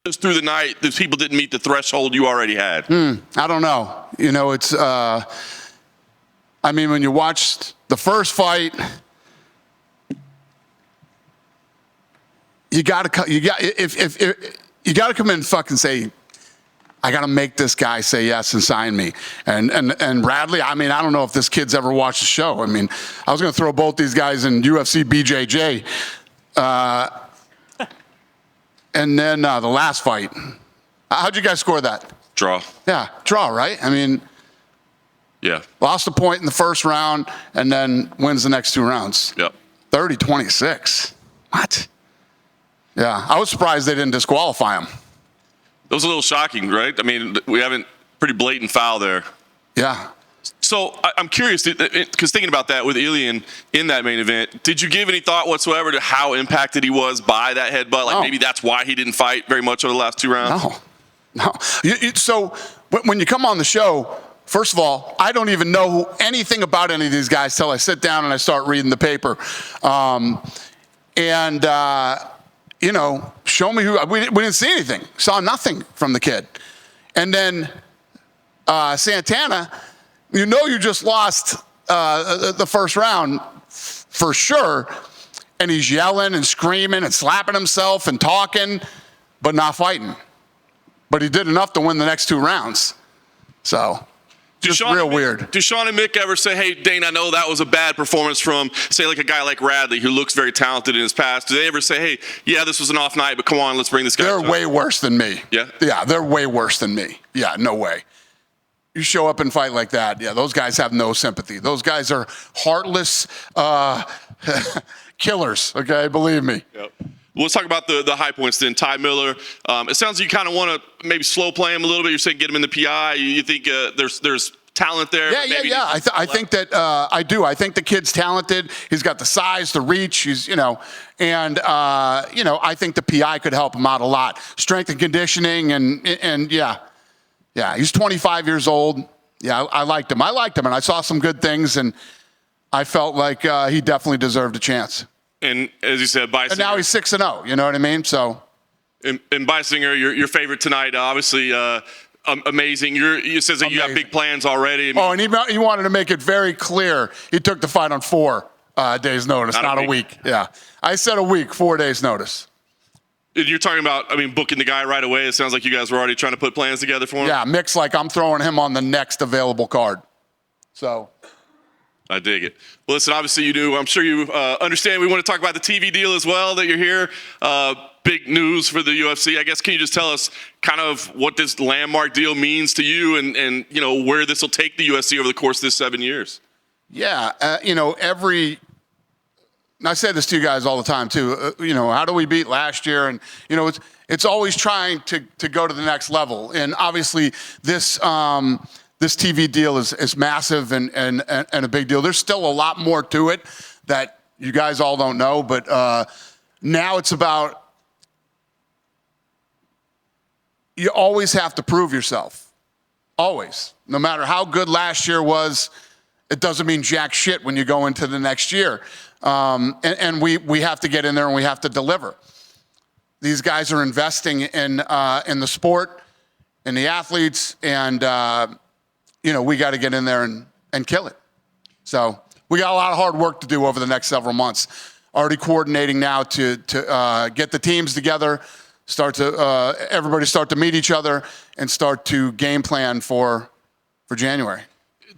just through the night that people didn't meet the threshold you already had? I don't know. You know, it's, I mean, when you watched the first fight, you got to you got to come in and fucking say, I got to make this guy say yes and sign me. And Bradley, I mean, I don't know if this kid's ever watched the show. I mean, I was going to throw both these guys in UFC BJJ. And then the last fight. How'd you guys score that? Draw. Yeah, draw, right? I mean, yeah. Lost a point in the first round and then wins the next 2 rounds. Yep. 30-26. What? Yeah, I was surprised they didn't disqualify him. That was a little shocking, right? I mean, we haven't pretty blatant foul there. Yeah. So I'm curious, because thinking about that with Ilian in that main event, did you give any thought whatsoever to how impacted he was by that headbutt? Like maybe that's why he didn't fight very much over the last 2 rounds? No. So when you come on the show, first of all, I don't even know anything about any of these guys till I sit down and I start reading the paper. You know, show me who. We didn't see anything. Saw nothing from the kid. And then Santana, you know you just lost the first round for sure. And he's yelling and screaming and slapping himself and talking, but not fighting. But he did enough to win the next 2 rounds. So just real weird. Do Sean and Mick ever say, hey, Dane, I know that was a bad performance from, say, like a guy like Radley who looks very talented in his past? Do they ever say, hey, yeah, this was an off night, but come on, let's bring this guy They're way worse than me. Yeah? Yeah, they're way worse than me. Yeah, no way. You show up and fight like that, yeah, those guys have no sympathy. Those guys are heartless killers, okay? Believe me. Yep. Well, let's talk about the high points then. Ty Miller, it sounds like you kind of want to maybe slow play him a little bit. You're saying get him in the PI. You think there's talent there? Yeah. I think that I do. I think the kid's talented. He's got the size, the reach. He's, you know, and I think the PI could help him out a lot. Strength and conditioning, and yeah. He's 25 years old. Yeah, I liked him. And I saw some good things, and I felt like he definitely deserved a chance. And as you said, Beisinger. And now he's 6-0. You know what I mean? So. And Beisinger, your favorite tonight, obviously. Amazing. You says that you have big plans already. And he wanted to make it very clear. He took the fight on 4 days' notice, not a week. Yeah, I said a week, 4 days' notice. You're talking about, booking the guy right away. It sounds like you guys were already trying to put plans together for him. Yeah, Mick's like, I'm throwing him on the next available card. So. I dig it. Well, listen, obviously you do. I'm sure you understand. We want to talk about the TV deal as well that you're here. Big news for the UFC. I guess, can you just tell us kind of what this landmark deal means to you and you know, where this will take the UFC over the course of this 7 years? Yeah, I say this to you guys all the time too. How do we beat last year? And, it's always trying to go to the next level. And obviously this TV deal is massive and a big deal. There's still a lot more to it that you guys all don't know, but now it's about, you always have to prove yourself. Always. No matter how good last year was, it doesn't mean jack shit when you go into the next year. And we have to get in there and we have to deliver. These guys are investing in the sport, in the athletes, and we got to get in there and kill it. So we got a lot of hard work to do over the next several months. Already coordinating now to get the teams together, everybody start to meet each other, and start to game plan for January.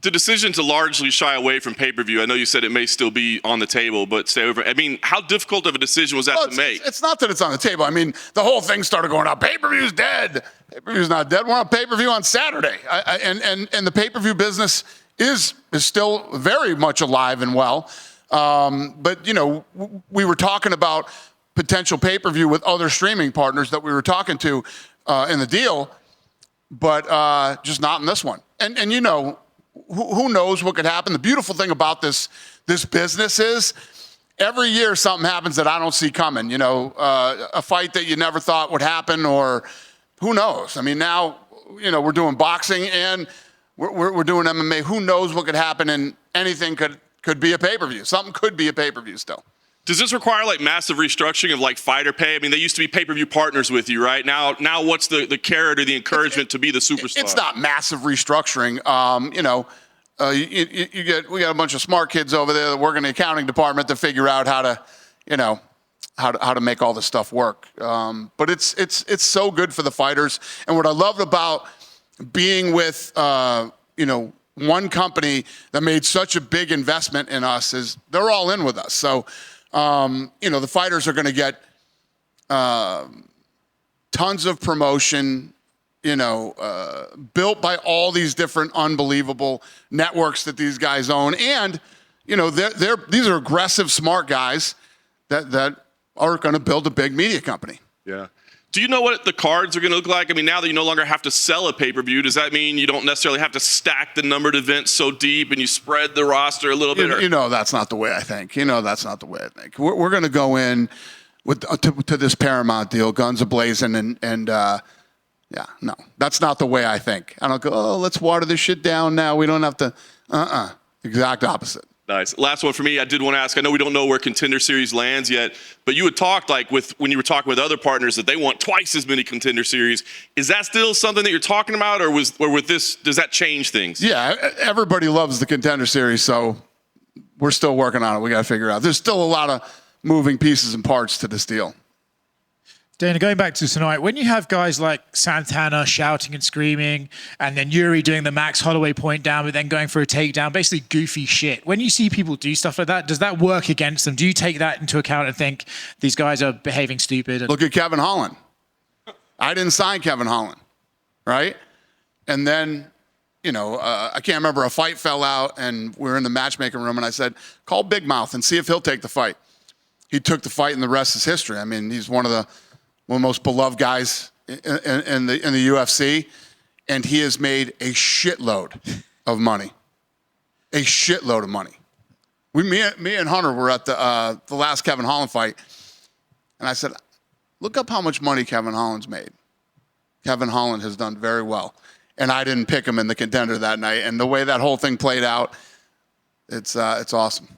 The decision to largely shy away from pay-per-view, I know you said it may still be on the table, but stay over. How difficult of a decision was that to make? It's not that it's on the table. The whole thing started going out. Pay-per-view's dead. Pay-per-view's not dead. We're on pay-per-view on Saturday. And the pay-per-view business is still very much alive and well. But we were talking about potential pay-per-view with other streaming partners that we were talking to in the deal, but just not in this one. And who knows what could happen? The beautiful thing about this business is every year something happens that I don't see coming. A fight that you never thought would happen, or who knows? Now, we're doing boxing and we're doing MMA. Who knows what could happen? And anything could be a pay-per-view. Something could be a pay-per-view still. Does this require like massive restructuring of like fighter pay? I mean, they used to be pay-per-view partners with you, right? Now what's the carrot or the encouragement to be the superstar? It's not massive restructuring. We got a bunch of smart kids over there that work in the accounting department to figure out how to make all this stuff work. But it's so good for the fighters. And what I loved about being with one company that made such a big investment in us is they're all in with us. So the fighters are going to get tons of promotion, built by all these different unbelievable networks that these guys own. And, these are aggressive, smart guys that are going to build a big media company. Yeah. Do you know what the cards are going to look like? I mean, now that you no longer have to sell a pay-per-view, does that mean you don't necessarily have to stack the numbered events so deep and you spread the roster a little bit? That's not the way I think. That's not the way I think. We're going to go in to this Paramount deal, guns a-blazing, and no, that's not the way I think. I don't go, let's water this shit down now. We don't have to, exact opposite. Nice. Last one for me. I did want to ask, I know we don't know where Contender Series lands yet, but you had talked when you were talking with other partners that they want twice as many Contender Series. Is that still something that you're talking about, or with this, does that change things? Yeah, everybody loves the Contender Series, so we're still working on it. We got to figure it out. There's still a lot of moving pieces and parts to this deal. Dana, going back to tonight, when you have guys like Santana shouting and screaming, and then Yuri doing the Max Holloway point down, but then going for a takedown, basically goofy shit. When you see people do stuff like that, does that work against them? Do you take that into account and think these guys are behaving stupid? Look at Kevin Holland. I didn't sign Kevin Holland, right? And then, I can't remember, a fight fell out, and we were in the matchmaking room, and I said, call Big Mouth and see if he'll take the fight. He took the fight, and the rest is history. I mean, he's one of the most beloved guys in the UFC, and he has made a shitload of money. A shitload of money. Me and Hunter were at the last Kevin Holland fight, and I said, look up how much money Kevin Holland's made. Kevin Holland has done very well, and I didn't pick him in the Contender that night, and the way that whole thing played out, it's awesome.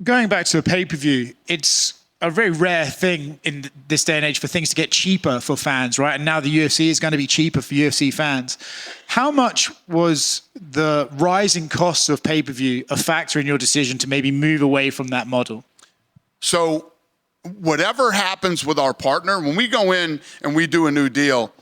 Going back to a pay-per-view, it's a very rare thing in this day and age for things to get cheaper for fans, right? And now the UFC is going to be cheaper for UFC fans. How much was the rising costs of pay-per-view a factor in your decision to maybe move away from that model? So whatever happens with our partner, when we go in and we do a new deal,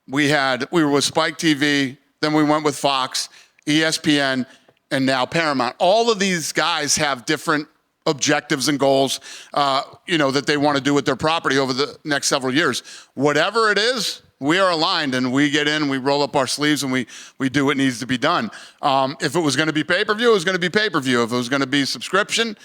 we were with Spike TV, then we went with Fox, ESPN, and now Paramount. All of these guys have different objectives and goals, that they want to do with their property over the next several years. Whatever it is, we are aligned, and we get in, we roll up our sleeves, and we do what needs to be done. If it was going to be pay-per-view, it was going to be pay-per-view. If it was going to be subscription.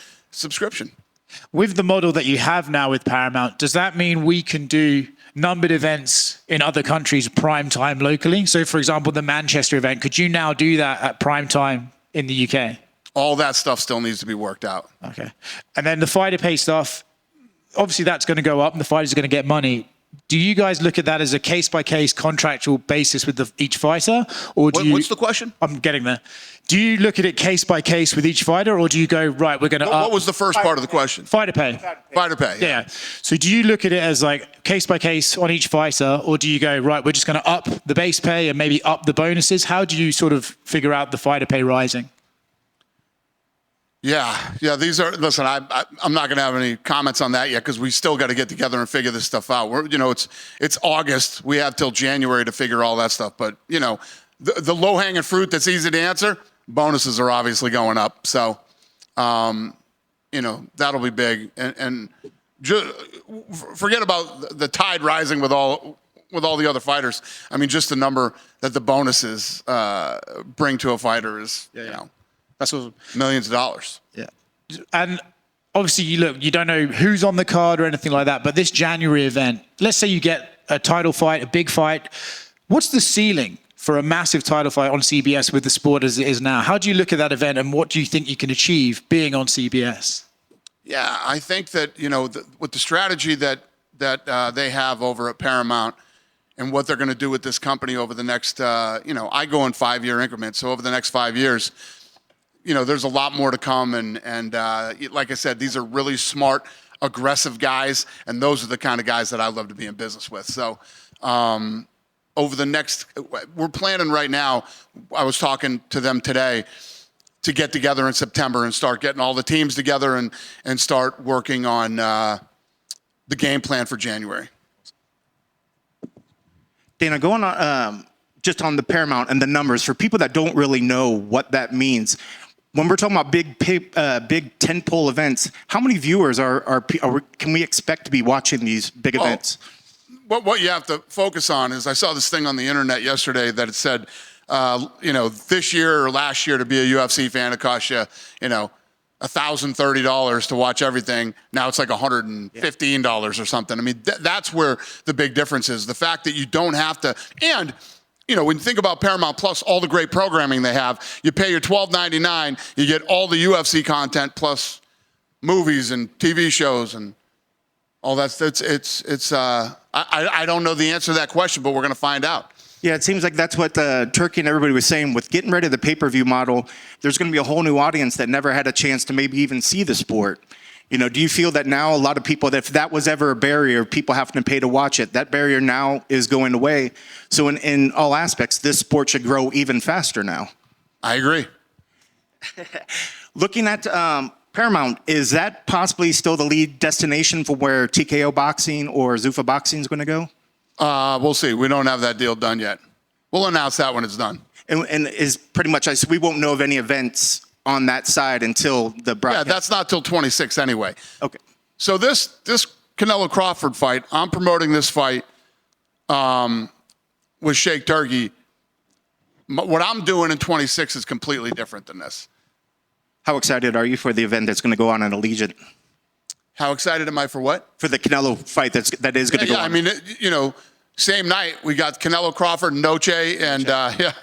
With the model that you have now with Paramount, does that mean we can do numbered events in other countries prime time locally? So, for example, the Manchester event, could you now do that at prime time in the UK? All that stuff still needs to be worked out. Okay. And then the fighter pay stuff, obviously that's going to go up and the fighters are going to get money. Do you guys look at that as a case-by-case contractual basis with each fighter? Or what's the question? I'm getting there. Do you look at it case-by-case with each fighter, or do you go, right, we're going to What was the first part of the question? Fighter pay. Fighter pay, yeah. So do you look at it as like case-by-case on each fighter, or do you go, right, we're just going to up the base pay and maybe up the bonuses? How do you sort of figure out the fighter pay rising? Yeah. Listen, I'm not going to have any comments on that yet because we still got to get together and figure this stuff out. It's August. We have till January to figure all that stuff. But, the low-hanging fruit that's easy to answer, bonuses are obviously going up. So, that'll be big. And just forget about the tide rising with all the other fighters. I mean, just the number that the bonuses bring to a fighter is, That's what, millions of dollars. Yeah. And obviously, you don't know who's on the card or anything like that, but this January event, let's say you get a title fight, a big fight. What's the ceiling for a massive title fight on CBS with the sport as it is now? How do you look at that event, and what do you think you can achieve being on CBS? Yeah, I think that, with the strategy that they have over at Paramount and what they're going to do with this company over the next, I go in 5-year increments. So over the next 5 years, there's a lot more to come. And like I said, these are really smart, aggressive guys, and those are the kind of guys that I love to be in business with. So over the next, we're planning right now, I was talking to them today, to get together in September and start getting all the teams together and start working on the game plan for January. Dana, going on just on the Paramount and the numbers, for people that don't really know what that means, when we're talking about big tentpole events, how many viewers can we expect to be watching these big events? What you have to focus on is, I saw this thing on the internet yesterday that it said, this year or last year to be a UFC fan, it cost you, $1,030 to watch everything. Now it's like $115 or something. I mean, that's where the big difference is. The fact that you don't have to, and when you think about Paramount Plus, all the great programming they have, you pay your $12.99, you get all the UFC content plus movies and TV shows and all that. I don't know the answer to that question, but we're going to find out. Yeah, it seems like that's what Turkey and everybody was saying. With getting rid of the pay-per-view model, there's going to be a whole new audience that never had a chance to maybe even see the sport. Do you feel that now a lot of people, if that was ever a barrier, people having to pay to watch it, that barrier now is going away? So in all aspects, this sport should grow even faster now. I agree. Looking at Paramount, is that possibly still the lead destination for where TKO Boxing or Zuffa Boxing is going to go? We'll see. We don't have that deal done yet. We'll announce that when it's done. And is pretty much, we won't know of any events on that side until the broadcast. Yeah, that's not till 26 anyway. Okay. So this Canelo Crawford fight, I'm promoting this fight with Shake Turkey. What I'm doing in 26 is completely different than this. How excited are you for the event that's going to go on at Allegiant? How excited am I for what? For the Canelo fight that is going to go on. I mean, same night we got Canelo Crawford and Noche, and yeah,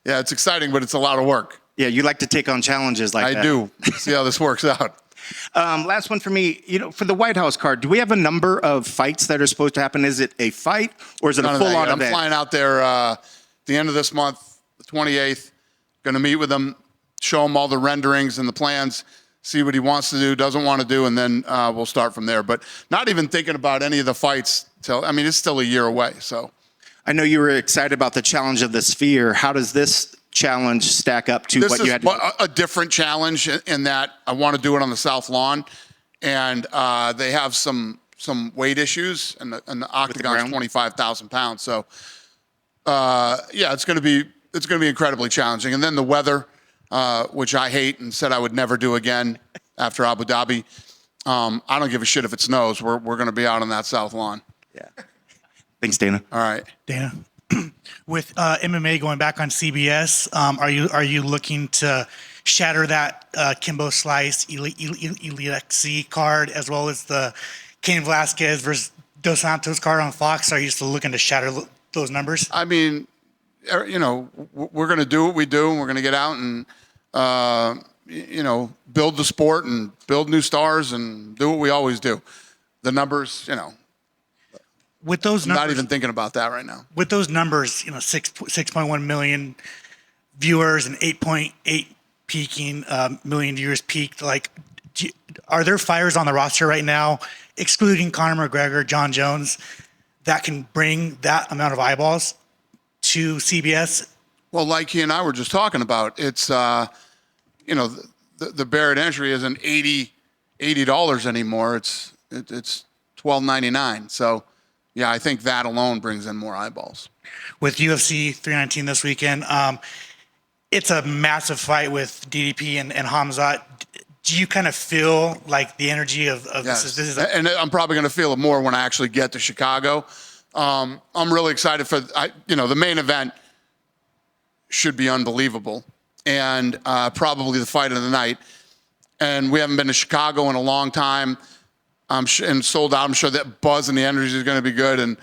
it's exciting, but it's a lot of work. Yeah, you like to take on challenges like that. I do. See how this works out. Last one for me. For the White House card, do we have a number of fights that are supposed to happen? Is it a fight or is it a full-on event? I'm flying out there the end of this month, the 28th. Going to meet with him, show him all the renderings and the plans, see what he wants to do, doesn't want to do, and then we'll start from there. But not even thinking about any of the fights it's still a year away. So I know you were excited about the challenge of the Sphere. How does this challenge stack up to what you had to do? This is a different challenge in that I want to do it on the South Lawn, and they have some weight issues, and the octagon's 25,000 pounds. So it's going to be incredibly challenging. And then the weather, which I hate and said I would never do again after Abu Dhabi. I don't give a shit if it snows. We're going to be out on that South Lawn. Yeah. Thanks, Dana. All right. Dana, with MMA going back on CBS, are you looking to shatter that Kimbo Slice Elite card as well as the Cain Velasquez versus Dos Santos card on Fox? Are you still looking to shatter those numbers? I mean, we're going to do what we do, and we're going to get out and build the sport and build new stars and do what we always do. The numbers, with those numbers, I'm not even thinking about that right now. With those numbers, 6.1 million viewers and 8.8 peaking million viewers peaked. Like, are there fighters on the roster right now, excluding Conor McGregor, John Jones, that can bring that amount of eyeballs to CBS? Well, like he and I were just talking about, it's the Barrett entry isn't $80 anymore. It's $12.99. So yeah, I think that alone brings in more eyeballs. With UFC 319 this weekend, it's a massive fight with DDP and Hamzat. Do you kind of feel like the energy of yes. this is and I'm probably going to feel it more when I actually get to Chicago. I'm really excited for the main event should be unbelievable, and probably the fight of the night. And we haven't been to Chicago in a long time. And sold out. I'm sure that buzz and the energy is going to be good, and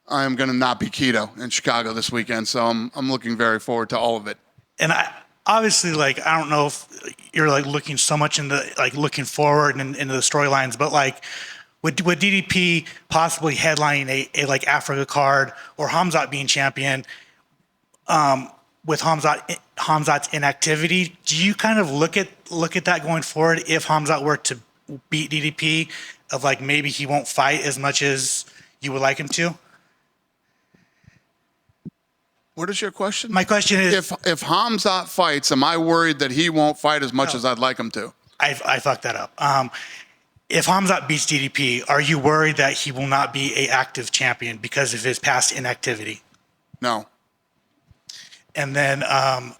I'm going to not be keto in Chicago this weekend. So I'm looking very forward to all of it. And I obviously, I don't know if you're looking so much into looking forward and into the storylines, but with DDP possibly headlining a Africa card or Hamzat being champion, with Hamzat's inactivity, do you kind of look at that going forward if Hamzat were to beat DDP, of like maybe he won't fight as much as you would like him to? What is your question? My question is, if Hamzat fights, am I worried that he won't fight as much as I'd like him to? I fucked that up. If Hamzat beats DDP, are you worried that he will not be an active champion because of his past inactivity? No. And then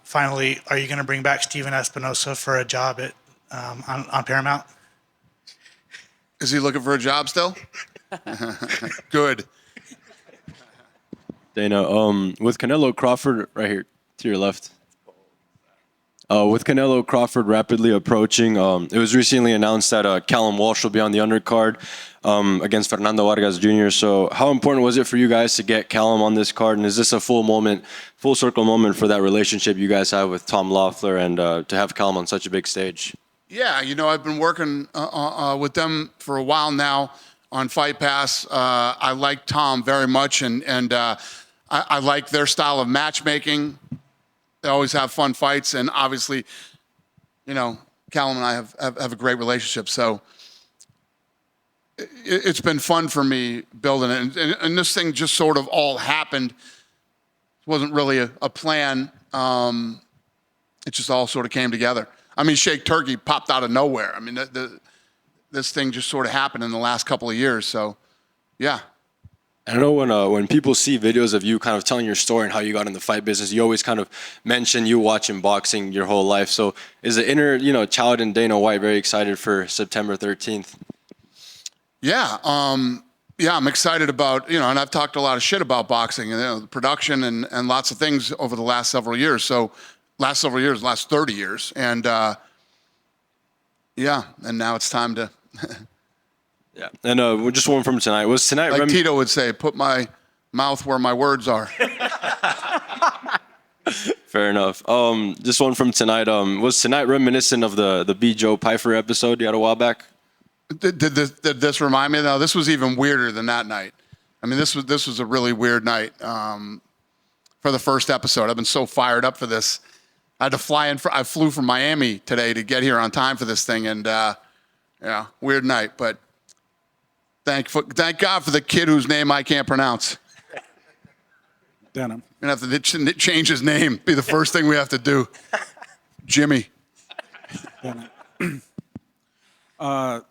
finally, are you going to bring back Steven Espinosa for a job at on Paramount? Is he looking for a job still? Good. Dana, with Canelo Crawford right here to your left. With Canelo Crawford rapidly approaching, it was recently announced that Callum Walsh will be on the undercard against Fernando Vargas Jr. So how important was it for you guys to get Callum on this card? And is this a full circle moment for that relationship you guys have with Tom Loeffler and to have Callum on such a big stage? Yeah, I've been working with them for a while now on Fight Pass. I like Tom very much, and I like their style of matchmaking. They always have fun fights, and obviously, Callum and I have a great relationship. So it's been fun for me building it, and this thing just sort of all happened. It wasn't really a plan. It just all sort of came together. I mean, Shake Turkey popped out of nowhere. I mean, this thing just sort of happened in the last couple of years. So, yeah. I know when people see videos of you kind of telling your story and how you got in the fight business, you always kind of mention you watching boxing your whole life. So is the inner, child in Dana White very excited for September 13th? Yeah. I'm excited about, and I've talked a lot of shit about boxing and the production and lots of things over the last several years. So last 30 years. And and now it's time to... Yeah, and just one from tonight. Was tonight like Tito would say, put my mouth where my words are. Fair enough. Just one from tonight. Was tonight reminiscent of the B. Joe Pyfer episode you had a while back? Did this remind me? No, this was even weirder than that night. I mean, this was a really weird night for the first episode. I've been so fired up for this. I had to fly in. I flew from Miami today to get here on time for this thing, and weird night, but. Thank God for the kid whose name I can't pronounce. Dana. We're going to have to change his name. Be the first thing we have to do. Jimmy.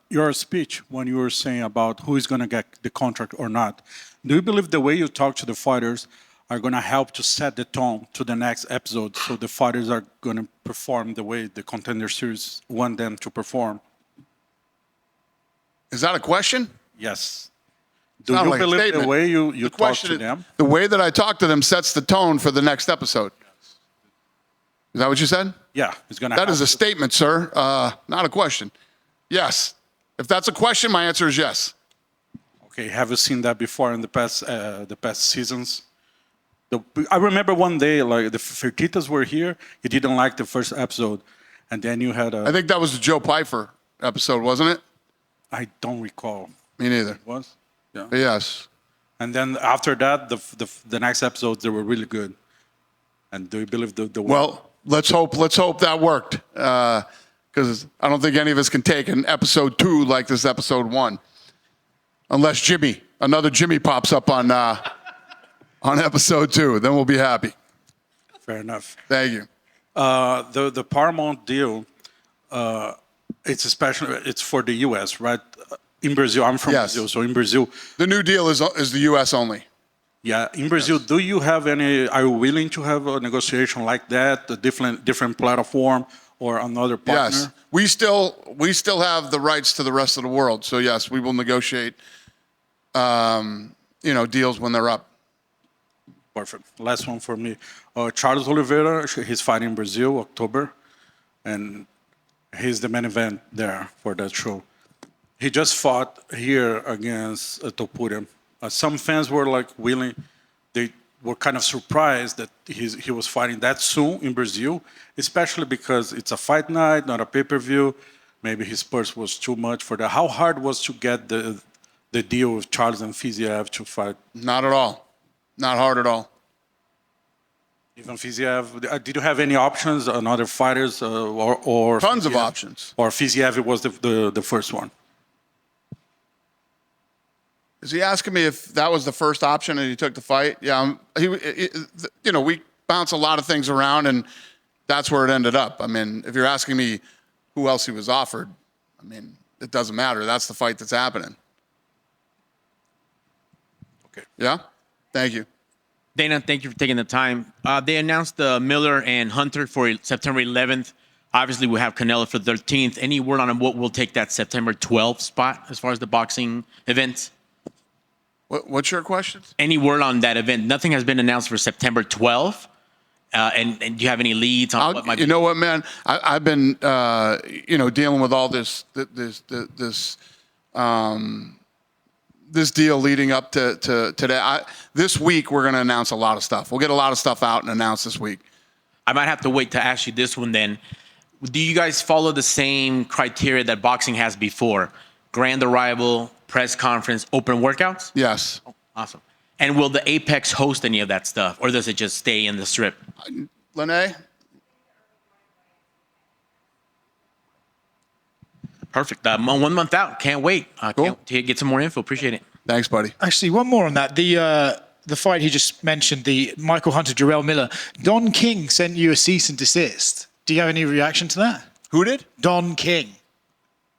Your speech when you were saying about who is going to get the contract or not, do you believe the way you talk to the fighters are going to help to set the tone to the next episode so the fighters are going to perform the way the Contender Series want them to perform? Is that a question? Yes. Do you believe the way you talk to them? The way that I talk to them sets the tone for the next episode. Is that what you said? Yeah, it's going to. That is a statement, sir, not a question. Yes. If that's a question, my answer is yes. Okay. Have you seen that before in the past seasons? I remember one day, like the Fertitas were here. You didn't like the first episode, and then you had I think that was the Joe Pyfer episode, wasn't it? I don't recall. Me neither. It was? Yeah. Yes. And then after that, the next episodes, they were really good. And do you believe the Well, let's hope that worked. Because I don't think any of us can take an episode 2 like this episode 1. Unless another Jimmy pops up on episode 2. Then we'll be happy. Fair enough. Thank you. The Paramount deal, it's for the U.S., right? In Brazil, I'm from Brazil, so in Brazil. The new deal is the U.S. only. Yeah, in Brazil, do you have are you willing to have a negotiation like that, a different platform or another partner? Yes, we still have the rights to the rest of the world. So yes, we will negotiate, deals when they're up. Perfect. Last one for me. Charles Oliveira, he's fighting in Brazil, October, and he's the main event there for that show. He just fought here against Topuria. Some fans were willing. They were kind of surprised that he was fighting that soon in Brazil, especially because it's a fight night, not a pay-per-view. Maybe his purse was too much for that. How hard was to get the deal with Charles and Fiziev to fight? Not at all. Not hard at all. Even Fiziev, did you have any options on other fighters or Tons of Fiziev? options. Or Fiziev was the first one? Is he asking me if that was the first option and he took the fight? Yeah, we bounce a lot of things around, and that's where it ended up. I mean, if you're asking me who else he was offered, I mean, it doesn't matter. That's the fight that's happening. Okay. Yeah? Thank you. Dana, thank you for taking the time. They announced Miller and Hunter for September 11th. Obviously, we have Canelo for the 13th. Any word on what will take that September 12th spot as far as the boxing event? What's your question? Any word on that event? Nothing has been announced for September 12th. And do you have any leads on what might be? You know what, man? I've been, dealing with all this deal leading up to today. This week, we're going to announce a lot of stuff. We'll get a lot of stuff out and announce this week. I might have to wait to ask you this one then. Do you guys follow the same criteria that boxing has before? Grand arrival, press conference, open workouts? Yes. Awesome. And will the Apex host any of that stuff, or does it just stay in the Strip? Lene? Perfect. 1 month out. Can't wait. Cool. Can't to get some more info. Appreciate it. Thanks, buddy. Actually, one more on that. The fight he just mentioned, the Michael Hunter, Jarrell Miller. Don King sent you a cease and desist. Do you have any reaction to that? Who did? Don King.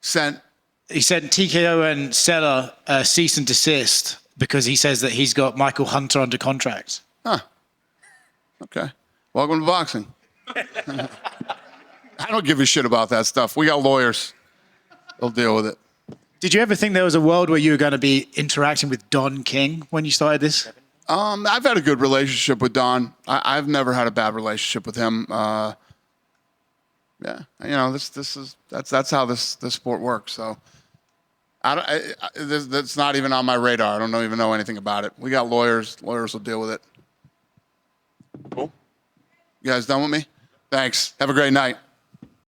He sent TKO and Seller a cease and desist because he says that he's got Michael Hunter under contract. Huh. Okay. Welcome to boxing. I don't give a shit about that stuff. We got lawyers. They'll deal with it. Did you ever think there was a world where you were going to be interacting with Don King when you started this? I've had a good relationship with Don. I've never had a bad relationship with him. Yeah, that's how this sport works. So that's not even on my radar. I don't even know anything about it. We got lawyers. Lawyers will deal with it. Cool. You guys done with me? Thanks. Have a great night.